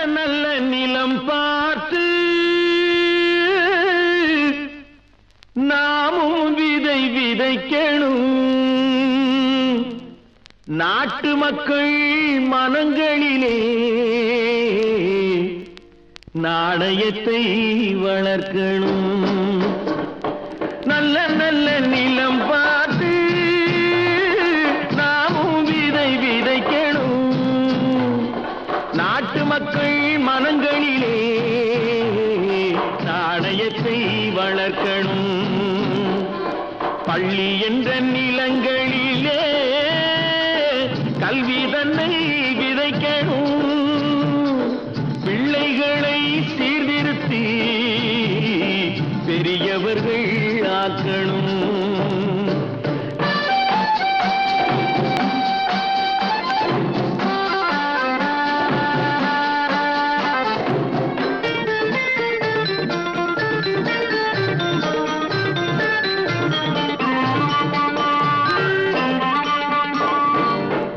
நல்ல நிலம் பார்த்து நாமும் விதை விதைக்கணும். நாட்டு மக்கள் மனங்களிலே நாணயத்தை வளர்க்கணும். நல்ல நல்ல நிலம் பார்த்து நாமும் விதை விதைக்கணும். நாட்டு மக்கள் மனங்களிலே நாணயத்தை வளர்க்கணும். பள்ளி என்ற நிலங்களிலே கல்வி தன்னை விதைக்கணும். பிள்ளைகளை சீர்திருத்தி பெரியவர்கள் ஆக்கணும்.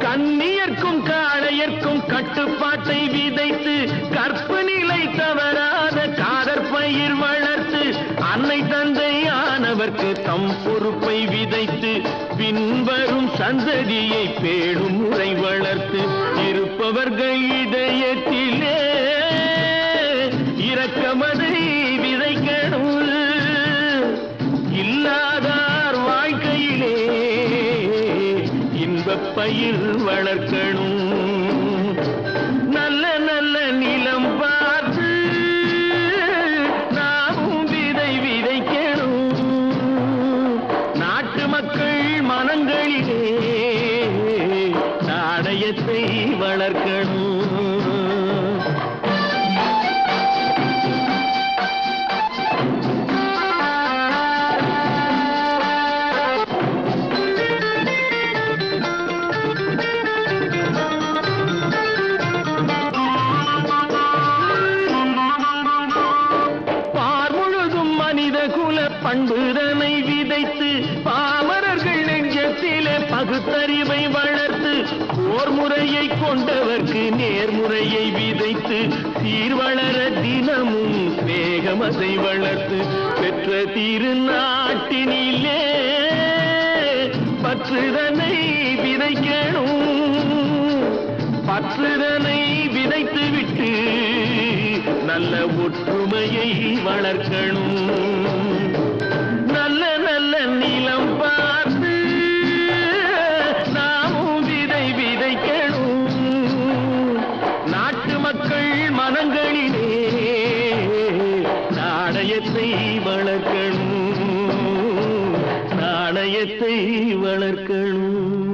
கண்ணியர்க்கும் காளையர்க்கும் கட்டுப்பாட்டை விதைத்து கற்பு நிலை தவறாத காதற் பயிர் வளர்த்து அன்னை தந்தையானவர்க்கு தம் பொறுப்பை விதைத்து பின்வரும் சந்ததியை பேடும் முறை வளர்த்து இருப்பவர்கள் இதயத்திலே இரக்கமதை விதைக்கணும். இல்லாதார் வாழ்க்கையிலே இன்பப் பயிர் வளர்க்கணும். நல்ல நல்ல நிலம் பார்த்து நாமும் விதை விதைக்கணும். நாட்டு மக்கள் மனங்களிலே நாணயத்தை வளர்க்கணும். பண்புதனை விதைத்து பாமரர்கள் நெஞ்சத்திலே பகுத்தறிவை வளர்த்து போர் முறையை கொண்டவர்க்கு நேர்முறையை விதைத்து சீர்வளர தினமும் வேகமதை வளர்த்து பெற்ற திருநாட்டினிலே பற்றுதனை விதைக்கணும். பற்றுதனை விதைத்து விட்டு நல்ல ஒற்றுமையை வளர்க்கணும். நல்ல நல்ல நிலம் பார்த்து நாமும் விதை விதைக்கணும். நாட்டு மக்கள் மனங்களிலே நாணயத்தை வளர்க்கணும். நாணயத்தை வளர்க்கணும்.